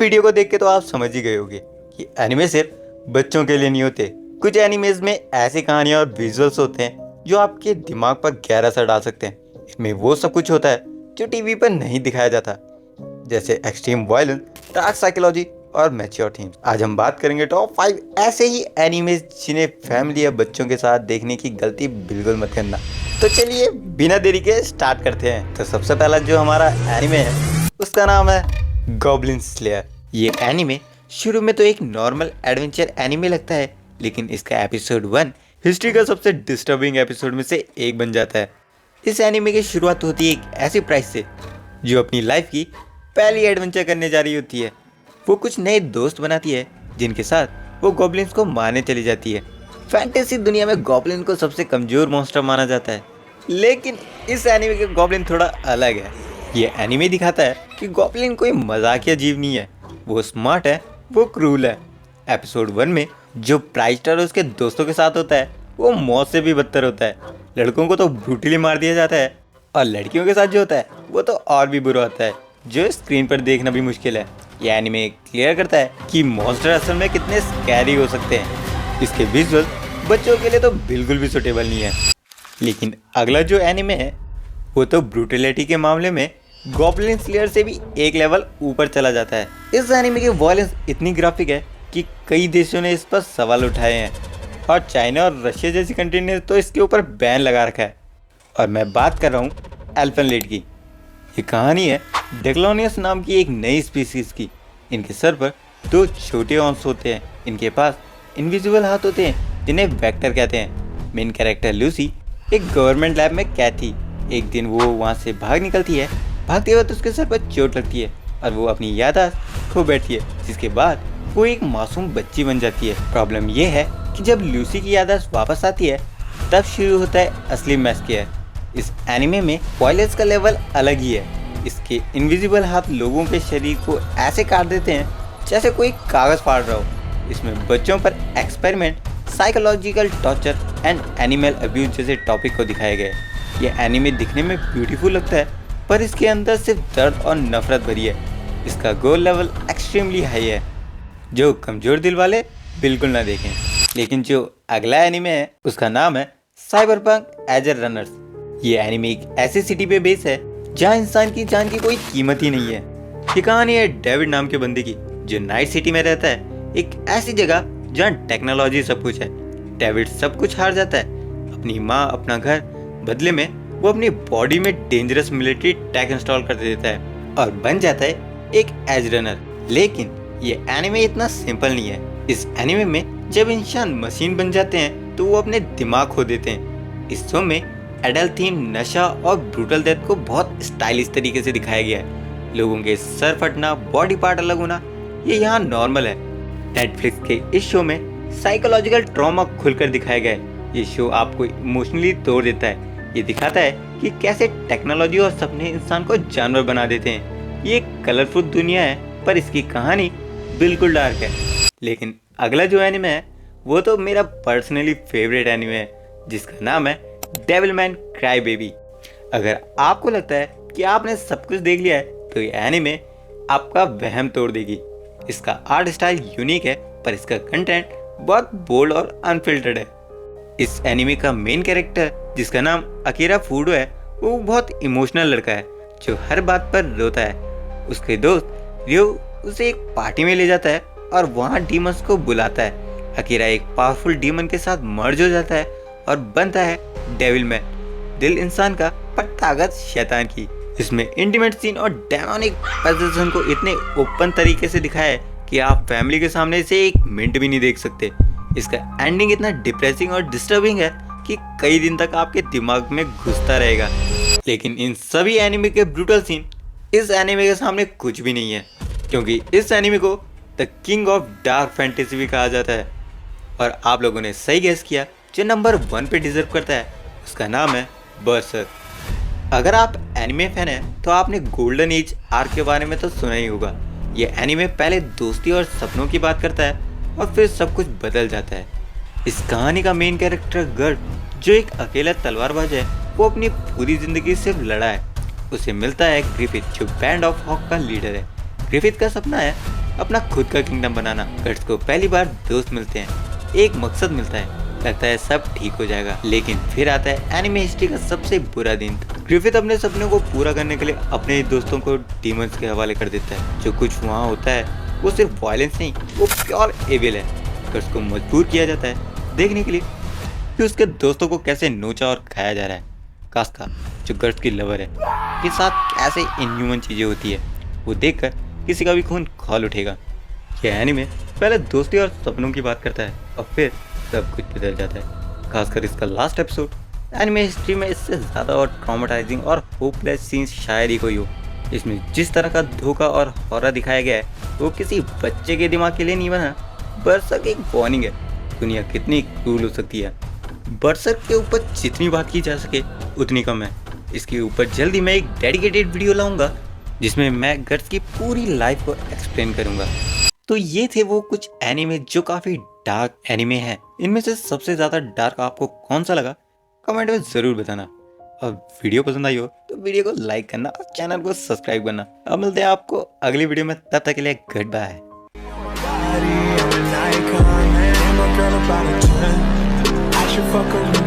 Video को देख के तो आप समझ ही गए होंगे कि एनिमे सिर्फ बच्चों के लिए नहीं होते। कुछ एनिमेज में ऐसी कहानियां और विजुअल्स होते हैं जो आपके दिमाग पर गहरा असर डाल सकते हैं। इसमें वो सब कुछ होता है जो टीवी पर नहीं दिखाया जाता, जैसे एक्सट्रीम वायलेंस, डार्क साइकोलॉजी और मैच्योर थीम्स। आज हम बात करेंगे टॉप 5 ऐसे ही एनिमेज जिन्हें फैमिली या बच्चों के साथ देखने की गलती बिल्कुल मत करना। तो चलिए बिना देरी के स्टार्ट करते हैं। तो सबसे पहला जो हमारा एनिमे है उसका नाम है गॉब्लिन स्लेयर। ये एनिमे शुरू में तो एक नॉर्मल एडवेंचर एनिमे लगता है, लेकिन इसका एपिसोड 1 हिस्ट्री का सबसे डिस्टर्बिंग एपिसोड में से एक बन जाता है। इस एनिमे की शुरुआत होती है एक ऐसी प्राइस से जो अपनी लाइफ की पहली एडवेंचर करने जा रही होती है। वो कुछ नए दोस्त बनाती है जिनके साथ वो गॉब्लिन्स को मारने चली जाती है। फैंटेसी दुनिया में गॉब्लिन को सबसे कमजोर मॉन्स्टर माना जाता है, लेकिन इस एनिमे का गॉब्लिन थोड़ा अलग है। ये एनिमे दिखाता है कि गॉब्लिन कोई मजाकिया जीव नहीं है, वो स्मार्ट है, वो क्रूल है। एपिसोड 1 में जो प्राइस्टर उसके दोस्तों के साथ होता है वो मौत से भी बदतर होता है। लड़कों को तो ब्रूटली मार दिया जाता है और लड़कियों के साथ जो होता है वो तो और भी बुरा होता है, जो स्क्रीन पर देखना भी मुश्किल है। यह एनिमे क्लियर करता है कि मॉन्स्टर असल में कितने स्कैरी हो सकते हैं। इसके विजुअल बच्चों के लिए तो बिल्कुल भी सूटेबल नहीं है। लेकिन अगला जो एनिमे है वो तो ब्रूटलिटी के मामले में गॉब्लिन स्लेयर से भी एक लेवल ऊपर चला जाता है। इस एनिमे की वॉयलेंस इतनी ग्राफिक है कि कई देशों ने इस पर सवाल उठाए हैं और चाइना और रशिया जैसी कंट्री ने तो इसके ऊपर बैन लगा रखा है। और मैं बात कर रहा हूँ एल्फेनलिड की। ये कहानी है डेक्लोनियस नाम की एक नई स्पीसीज की। इनके सर पर 2 छोटे ऑन्स होते हैं। इनके पास इनविजिबल हाथ होते हैं जिन्हें वेक्टर कहते हैं। मेन कैरेक्टर लूसी एक गवर्नमेंट लैब में कैद थी। एक दिन वो वहाँ से भाग निकलती है। भागते वक्त उसके सर पर चोट लगती है और वो अपनी याददाश्त खो बैठती है, जिसके बाद वो एक मासूम बच्ची बन जाती है। प्रॉब्लम ये है कि जब लूसी की याददाश्त वापस आती है तब शुरू होता है असली मैस्केयर। इस एनिमे में वायलेंस का लेवल अलग ही है। इसके इनविजिबल हाथ लोगों के शरीर को ऐसे काट देते हैं जैसे कोई कागज फाड़ रहा हो। इसमें बच्चों पर experiment, psychological torture and animal abuse जैसे टॉपिक को दिखाया गया है। यह एनिमे दिखने में ब्यूटीफुल लगता है, पर इसके अंदर सिर्फ दर्द और नफरत भरी है। इसका गोल लेवल एक्सट्रीमली हाई है, जो कमजोर दिल वाले बिल्कुल ना देखें। लेकिन जो अगला एनिमे है उसका नाम है साइबरपंक एज रनर्स। ये एनिमे एक ऐसी सिटी पे बेस है जहाँ इंसान की जान की कोई कीमत ही नहीं है। ये कहानी है डेविड नाम के बंदे की जो नाइट सिटी में रहता है, एक ऐसी जगह जहाँ टेक्नोलॉजी सब कुछ है। डेविड सब कुछ हार जाता है, अपनी माँ, अपना घर, बदले में वो अपनी बॉडी में डेंजरस मिलिट्री टैग इंस्टॉल कर देता है और बन जाता है एक एज रनर। लेकिन ये एनिमे इतना सिंपल नहीं है। इस एनिमे में जब इंसान मशीन बन जाते हैं तो वो अपने दिमाग खो देते हैं। इस शो में एडल्ट थीम, नशा और ब्रूटल डेथ को बहुत स्टाइलिश तरीके से दिखाया गया है। लोगों के सर फटना, बॉडी पार्ट अलग होना, ये यहाँ नॉर्मल है। नेटफ्लिक्स के इस शो में साइकोलॉजिकल ट्रॉमा खुलकर दिखाया गया है। ये शो आपको इमोशनली तोड़ देता है। ये दिखाता है कि कैसे टेक्नोलॉजी और सपने इंसान को जानवर बना देते हैं। ये एक कलरफुल दुनिया है, पर इसकी कहानी बिल्कुल डार्क है। लेकिन अगला जो एनिमे है वो तो मेरा पर्सनली फेवरेट एनिमे है, जिसका नाम है डेविलमैन क्राई बेबी। अगर आपको लगता है कि आपने सब कुछ देख लिया है तो ये एनिमे आपका वहम तोड़ देगी। इसका आर्ट स्टाइल यूनिक है, पर इसका कंटेंट बहुत बोल्ड और अनफिल्टर्ड है। इस एनिमे का मेन कैरेक्टर, जिसका नाम अकीरा फूडो है, वो बहुत इमोशनल लड़का है जो हर बात पर रोता है। उसके दोस्त रियो उसे एक पार्टी में ले जाता है और वहाँ डीमंस को बुलाता है। अकीरा एक पावरफुल डीमन के साथ मर्ज हो जाता है और बनता है डेविलमैन, दिल इंसान का पर ताकत शैतान की। इसमें इंटीमेट सीन और डेमोनिक पोजेशन को इतने ओपन तरीके से दिखाया है कि आप फैमिली के सामने से एक मिनट भी नहीं देख सकते। इसका एंडिंग इतना डिप्रेसिंग और डिस्टर्बिंग है कि कई दिन तक आपके दिमाग में घुसता रहेगा। लेकिन इन सभी एनिमे के ब्रूटल सीन इस एनिमे के सामने कुछ भी नहीं है, क्योंकि इस एनिमे को the king of dark fantasy भी कहा जाता है। और आप लोगों ने सही गेस किया, जो नंबर 1 पे डिजर्व करता है उसका नाम है बर्सर्क। अगर आप एनिमे फैन हैं तो आपने गोल्डन एज आर्क के बारे में तो सुना ही होगा। ये एनिमे पहले दोस्ती और सपनों की बात करता है और फिर सब कुछ बदल जाता है। इस कहानी का मेन कैरेक्टर गर्ड, जो एक अकेला तलवारबाज है, वो अपनी पूरी जिंदगी सिर्फ लड़ा है। उसे मिलता है ग्रिफिथ, जो बैंड ऑफ हॉक का लीडर है। ग्रिफिथ का सपना है अपना खुद का किंगडम बनाना। गट्स को पहली बार दोस्त मिलते हैं, एक मकसद मिलता है, लगता है सब ठीक हो जाएगा। लेकिन फिर आता है एनिमे हिस्ट्री का सबसे बुरा दिन। ग्रिफिथ अपने सपनों को पूरा करने के लिए अपने दोस्तों को डीमंस के हवाले कर देता है। जो कुछ वहाँ होता है वो सिर्फ वायलेंस नहीं, वो प्योर एविल है। गट्स को मजबूर किया जाता है देखने के लिए कि उसके दोस्तों को कैसे नोचा और खाया जा रहा है। कास्का जो गट्स की लवर है के साथ कैसे इनह्यूमन चीजें होती है, वो देखकर किसी का भी खून खौल उठेगा। यह एनीमे पहले दोस्ती और सपनों की बात करता है और फिर सब कुछ बदल जाता है। खासकर इसका लास्ट एपिसोड एनीमे हिस्ट्री में इससे ज़्यादा और ट्रॉमेटाइजिंग और होपलेस सीन्स शायद ही कोई हो। इसमें जिस तरह का धोखा और हॉरर दिखाया गया है वो किसी बच्चे के दिमाग के लिए नहीं बना। बरसक एक वार्निंग है, दुनिया कितनी क्रूल हो सकती है। बरसक के ऊपर जितनी बात की जा सके उतनी कम है। इसके ऊपर जल्दी मैं एक डेडिकेटेड वीडियो लाऊंगा जिसमें मैं गट्स की पूरी लाइफ को एक्सप्लेन करूंगा। तो ये थे वो कुछ एनीमे जो काफी डार्क एनीमे हैं। इनमें से सबसे ज्यादा डार्क आपको कौन सा लगा कमेंट में जरूर बताना। और वीडियो पसंद आई हो तो वीडियो को लाइक करना और चैनल को सब्सक्राइब करना। अब मिलते हैं आपको अगली वीडियो में, तब तक के लिए गुड बाय। Fuck her,